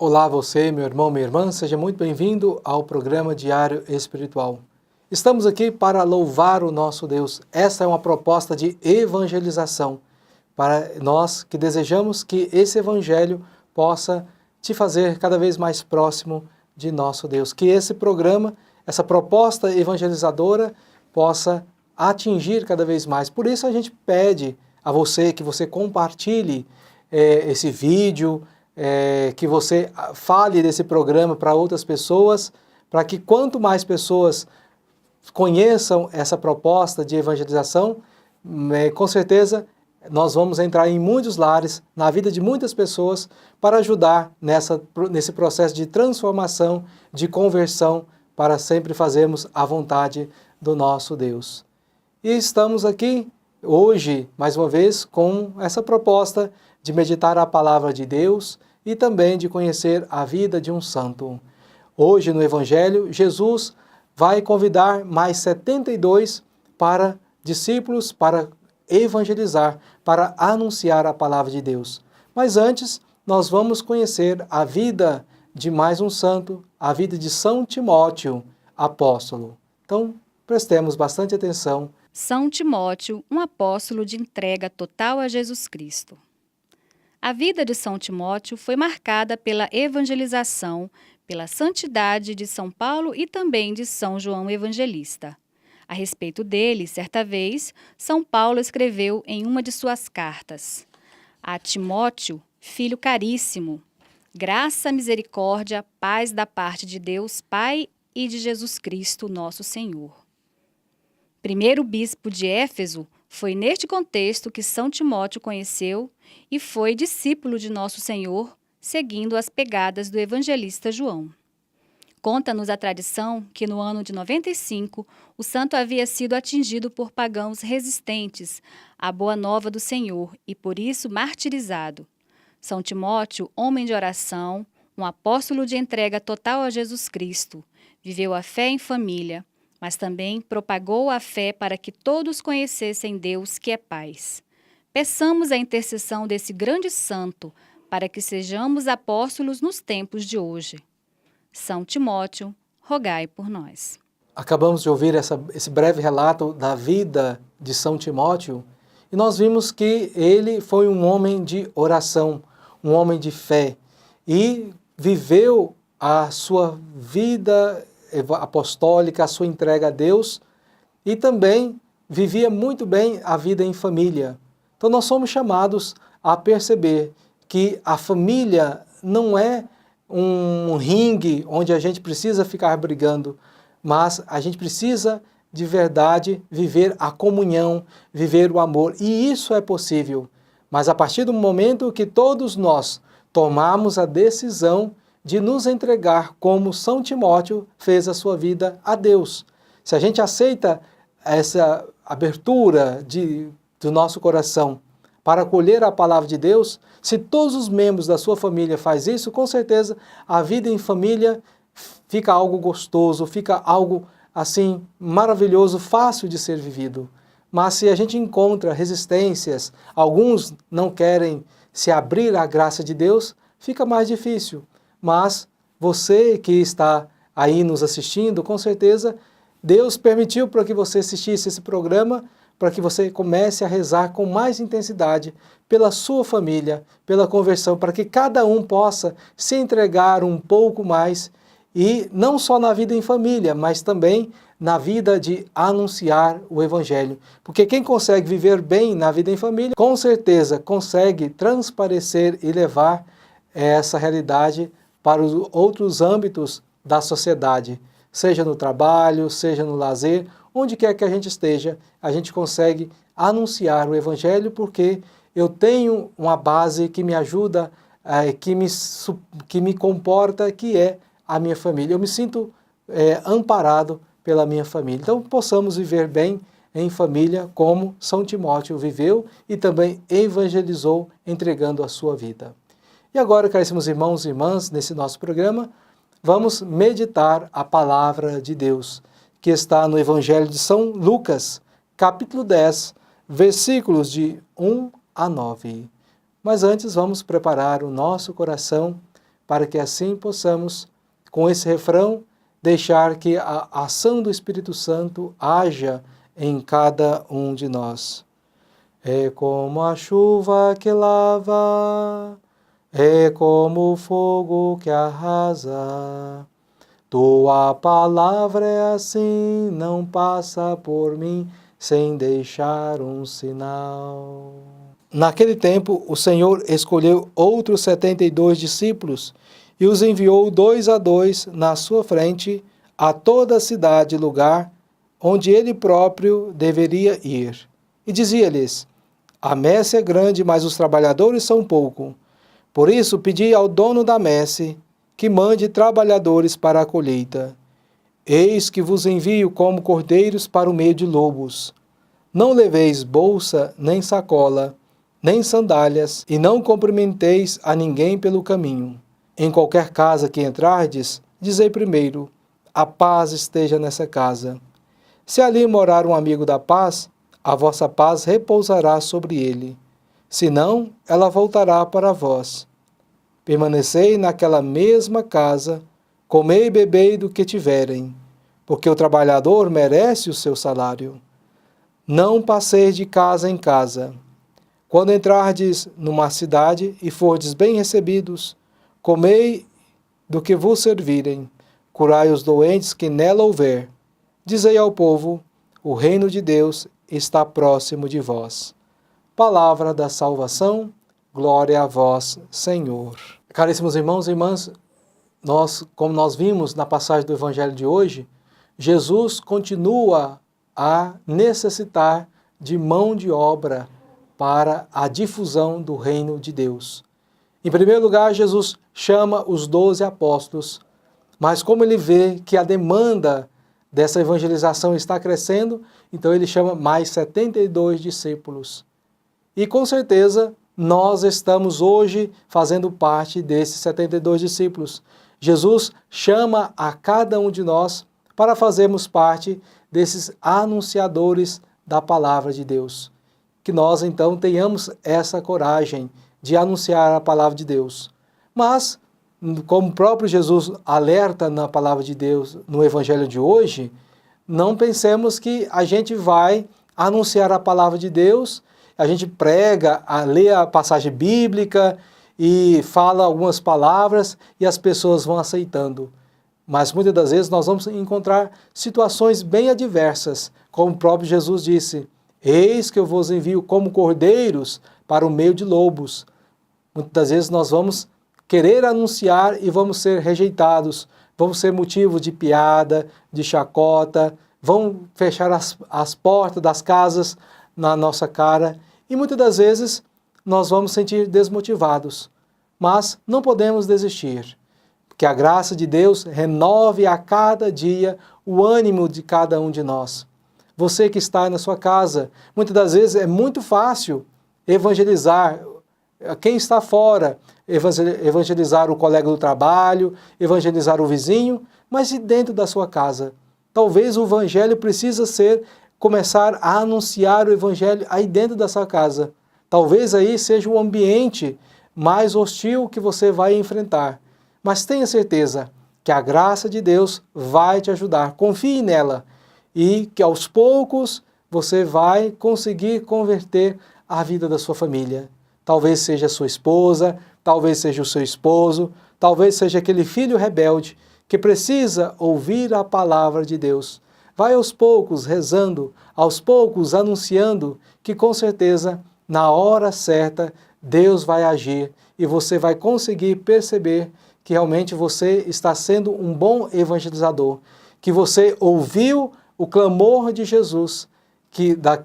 Olá você, meu irmão, minha irmã, seja muito bem-vindo ao programa Diário Espiritual. Estamos aqui para louvar o nosso Deus. Essa é uma proposta de evangelização para nós que desejamos que esse evangelho possa te fazer cada vez mais próximo de nosso Deus. Que esse programa, essa proposta evangelizadora possa atingir cada vez mais. Por isso a gente pede a você que você compartilhe esse vídeo, que você fale desse programa para outras pessoas, para que quanto mais pessoas conheçam essa proposta de evangelização, com certeza nós vamos entrar em muitos lares, na vida de muitas pessoas, para ajudar nesse processo de transformação, de conversão, para sempre fazermos a vontade do nosso Deus. E estamos aqui hoje, mais uma vez, com essa proposta de meditar a palavra de Deus e também de conhecer a vida de um santo. Hoje no Evangelho, Jesus vai convidar mais 72 para discípulos para evangelizar, para anunciar a palavra de Deus. Mas antes, nós vamos conhecer a vida de mais um santo, a vida de São Timóteo, apóstolo. Então, prestemos bastante atenção. São Timóteo, um apóstolo de entrega total a Jesus Cristo. A vida de São Timóteo foi marcada pela evangelização, pela santidade de São Paulo e também de São João Evangelista. A respeito dele, certa vez, São Paulo escreveu em uma de suas cartas: a Timóteo, filho caríssimo, graça, misericórdia, paz da parte de Deus Pai e de Jesus Cristo, nosso Senhor. Primeiro bispo de Éfeso, foi neste contexto que São Timóteo conheceu e foi discípulo de Nosso Senhor, seguindo as pegadas do evangelista João. Conta-nos a tradição que no ano de 95, o santo havia sido atingido por pagãos resistentes à boa nova do Senhor e por isso martirizado. São Timóteo, homem de oração, um apóstolo de entrega total a Jesus Cristo, viveu a fé em família, mas também propagou a fé para que todos conhecessem Deus, que é paz. Peçamos a intercessão desse grande santo para que sejamos apóstolos nos tempos de hoje. São Timóteo, rogai por nós. Acabamos de ouvir esse breve relato da vida de São Timóteo e nós vimos que ele foi um homem de oração, um homem de fé e viveu a sua vida apostólica, a sua entrega a Deus e também vivia muito bem a vida em família. Então nós somos chamados a perceber que a família não é um ringue onde a gente precisa ficar brigando, mas a gente precisa de verdade viver a comunhão, viver o amor, e isso é possível. Mas a partir do momento que todos nós tomamos a decisão de nos entregar como São Timóteo fez a sua vida a Deus. Se a gente aceita essa abertura do nosso coração para acolher a palavra de Deus, se todos os membros da sua família fazem isso, com certeza a vida em família fica algo gostoso, fica algo assim maravilhoso, fácil de ser vivido. Mas se a gente encontra resistências, alguns não querem se abrir à graça de Deus, fica mais difícil. Mas você que está aí nos assistindo, com certeza Deus permitiu para que você assistisse esse programa, para que você comece a rezar com mais intensidade pela sua família, pela conversão, para que cada um possa se entregar um pouco mais, e não só na vida em família, mas também na vida de anunciar o Evangelho. Porque quem consegue viver bem na vida em família, com certeza consegue transparecer e levar essa realidade para os outros âmbitos da sociedade, seja no trabalho, seja no lazer, onde quer que a gente esteja, a gente consegue anunciar o Evangelho porque eu tenho uma base que me ajuda, que me comporta, que é a minha família. Eu me sinto amparado pela minha família. Então, possamos viver bem em família como São Timóteo viveu e também evangelizou entregando a sua vida. E agora, caríssimos irmãos e irmãs, nesse nosso programa, vamos meditar a palavra de Deus, que está no Evangelho de São Lucas, capítulo 10, versículos de 1 a 9. Mas antes vamos preparar o nosso coração para que assim possamos, com esse refrão, deixar que a ação do Espírito Santo haja em cada um de nós. É como a chuva que lava, é como o fogo que arrasa. Tua palavra é assim, não passa por mim sem deixar um sinal. Naquele tempo, o Senhor escolheu outros 72 discípulos e os enviou 2 a 2 na sua frente a toda a cidade e lugar onde ele próprio deveria ir. E dizia-lhes: a messe é grande, mas os trabalhadores são pouco. Por isso pedi ao dono da messe que mande trabalhadores para a colheita. Eis que vos envio como cordeiros para o meio de lobos. Não leveis bolsa, nem sacola, nem sandálias, e não cumprimenteis a ninguém pelo caminho. Em qualquer casa que entrardes, dizei primeiro: a paz esteja nessa casa. Se ali morar um amigo da paz, a vossa paz repousará sobre ele. Se não, ela voltará para vós. Permanecei naquela mesma casa, comei e bebei do que tiverem, porque o trabalhador merece o seu salário. Não passeis de casa em casa. Quando entrardes numa cidade e fordes bem recebidos, comei do que vos servirem, curai os doentes que nela houver. Dizei ao povo: o reino de Deus está próximo de vós. Palavra da salvação, glória a vós, Senhor. Caríssimos irmãos e irmãs, como nós vimos na passagem do Evangelho de hoje, Jesus continua a necessitar de mão de obra para a difusão do reino de Deus. Em primeiro lugar, Jesus chama os 12 apóstolos, mas como ele vê que a demanda dessa evangelização está crescendo, então ele chama mais 72 discípulos. E com certeza nós estamos hoje fazendo parte desses 72 discípulos. Jesus chama a cada um de nós para fazermos parte desses anunciadores da palavra de Deus. Que nós então tenhamos essa coragem de anunciar a palavra de Deus. Mas, como o próprio Jesus alerta na palavra de Deus no Evangelho de hoje, não pensemos que a gente vai anunciar a palavra de Deus, a gente prega, lê a passagem bíblica e fala algumas palavras e as pessoas vão aceitando. Mas muitas das vezes nós vamos encontrar situações bem adversas, como o próprio Jesus disse: eis que eu vos envio como cordeiros para o meio de lobos. Muitas das vezes nós vamos querer anunciar e vamos ser rejeitados, vamos ser motivo de piada, de chacota, vão fechar as portas das casas na nossa cara e muitas das vezes nós vamos sentir desmotivados. Mas não podemos desistir. Que a graça de Deus renove a cada dia o ânimo de cada um de nós. Você que está na sua casa, muitas das vezes é muito fácil evangelizar quem está fora, evangelizar o colega do trabalho, evangelizar o vizinho, mas e dentro da sua casa? Talvez o evangelho precisa começar a anunciar o evangelho aí dentro da sua casa. Talvez aí seja o ambiente mais hostil que você vai enfrentar. Mas tenha certeza que a graça de Deus vai te ajudar. Confie nela e que aos poucos você vai conseguir converter a vida da sua família. Talvez seja a sua esposa, talvez seja o seu esposo, talvez seja aquele filho rebelde que precisa ouvir a palavra de Deus. Vai aos poucos rezando, aos poucos anunciando que com certeza na hora certa Deus vai agir e você vai conseguir perceber que realmente você está sendo um bom evangelizador, que você ouviu o clamor de Jesus,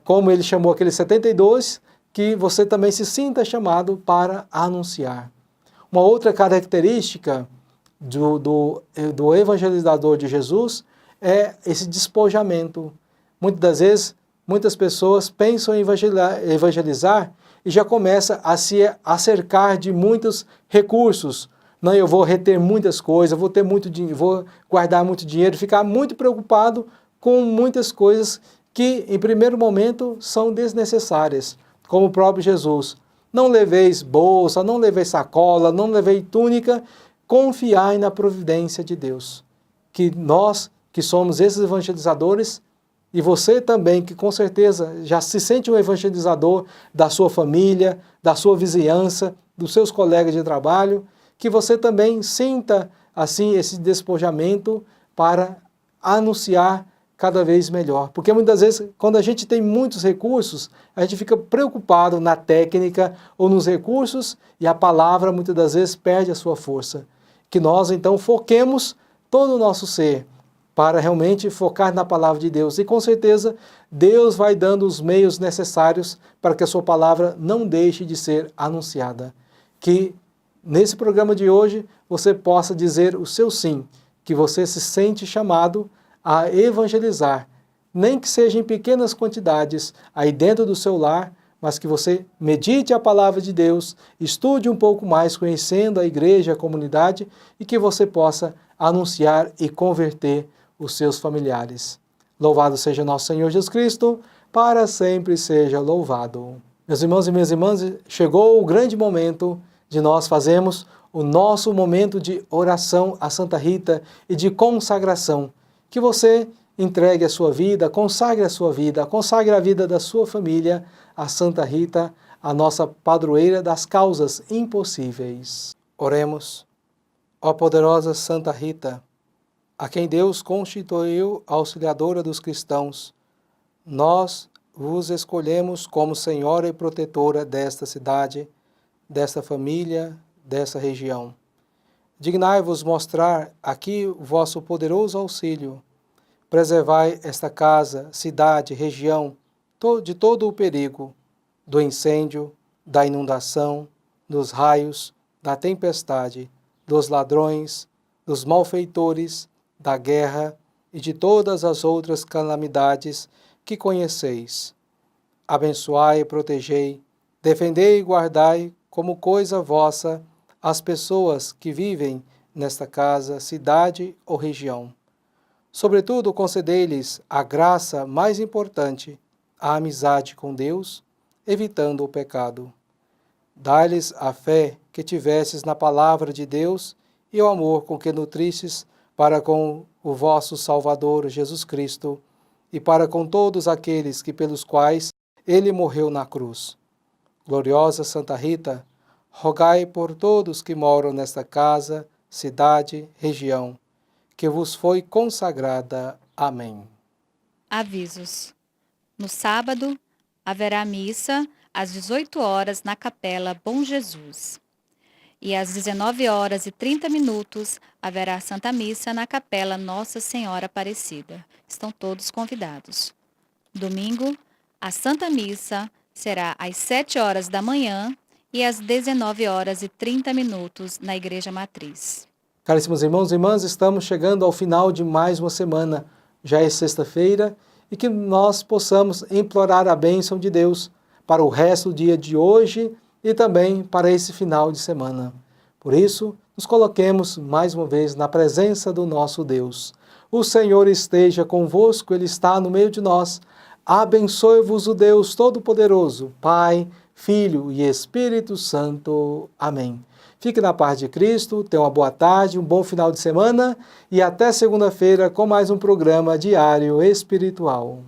como ele chamou aqueles 72, que você também se sinta chamado para anunciar. Uma outra característica do evangelizador de Jesus é esse despojamento. Muitas das vezes, muitas pessoas pensam em evangelizar e já começa a se acercar de muitos recursos. Não, eu vou reter muitas coisas, vou ter muito dinheiro, vou guardar muito dinheiro, ficar muito preocupado com muitas coisas que, em primeiro momento, são desnecessárias. Como o próprio Jesus: não leveis bolsa, não leveis sacola, não levei túnica, confiai na providência de Deus. Que nós, que somos esses evangelizadores, e você também, que com certeza já se sente um evangelizador da sua família, da sua vizinhança, dos seus colegas de trabalho, que você também sinta assim esse despojamento para anunciar cada vez melhor. Porque muitas vezes, quando a gente tem muitos recursos, a gente fica preocupado na técnica ou nos recursos e a palavra muitas das vezes perde a sua força. Que nós então foquemos todo o nosso ser para realmente focar na palavra de Deus. E com certeza Deus vai dando os meios necessários para que a sua palavra não deixe de ser anunciada. Que nesse programa de hoje você possa dizer o seu sim, que você se sente chamado a evangelizar, nem que seja em pequenas quantidades, aí dentro do seu lar, mas que você medite a palavra de Deus, estude um pouco mais conhecendo a igreja, a comunidade, e que você possa anunciar e converter os seus familiares. Louvado seja nosso Senhor Jesus Cristo, para sempre seja louvado. Meus irmãos e minhas irmãs, chegou o grande momento de nós fazermos o nosso momento de oração a Santa Rita e de consagração. Que você entregue a sua vida, consagre a vida da sua família a Santa Rita, a nossa padroeira das causas impossíveis. Oremos. Ó poderosa Santa Rita, a quem Deus constituiu auxiliadora dos cristãos, nós vos escolhemos como senhora e protetora desta cidade, desta família, dessa região. Dignai-vos mostrar aqui o vosso poderoso auxílio. Preservai esta casa, cidade, região, de todo o perigo, do incêndio, da inundação, dos raios, da tempestade, dos ladrões, dos malfeitores, da guerra e de todas as outras calamidades que conheceis. Abençoai e protegei, defendei e guardai como coisa vossa as pessoas que vivem nesta casa, cidade ou região. Sobretudo, concedei-lhes a graça mais importante, a amizade com Deus, evitando o pecado. Dai-lhes a fé que tivesses na palavra de Deus e o amor com que nutristes para com o vosso Salvador Jesus Cristo e para com todos aqueles que pelos quais ele morreu na cruz. Gloriosa Santa Rita, rogai por todos que moram nesta casa, cidade, região, que vos foi consagrada. Amém. Avisos. No sábado, haverá missa às 18 horas na Capela Bom Jesus. E às 19h30 haverá Santa Missa na Capela Nossa Senhora Aparecida. Estão todos convidados. Domingo, a Santa Missa será às 7 horas da manhã e às 19h30 na Igreja Matriz. Caríssimos irmãos e irmãs, estamos chegando ao final de mais uma semana. Já é sexta-feira e que nós possamos implorar a bênção de Deus para o resto do dia de hoje e também para esse final de semana. Por isso, nos coloquemos mais uma vez na presença do nosso Deus. O Senhor esteja convosco, Ele está no meio de nós. Abençoe-vos o Deus Todo-Poderoso, Pai, Filho e Espírito Santo. Amém. Fique na paz de Cristo, tenha uma boa tarde, um bom final de semana e até segunda-feira com mais um programa diário espiritual.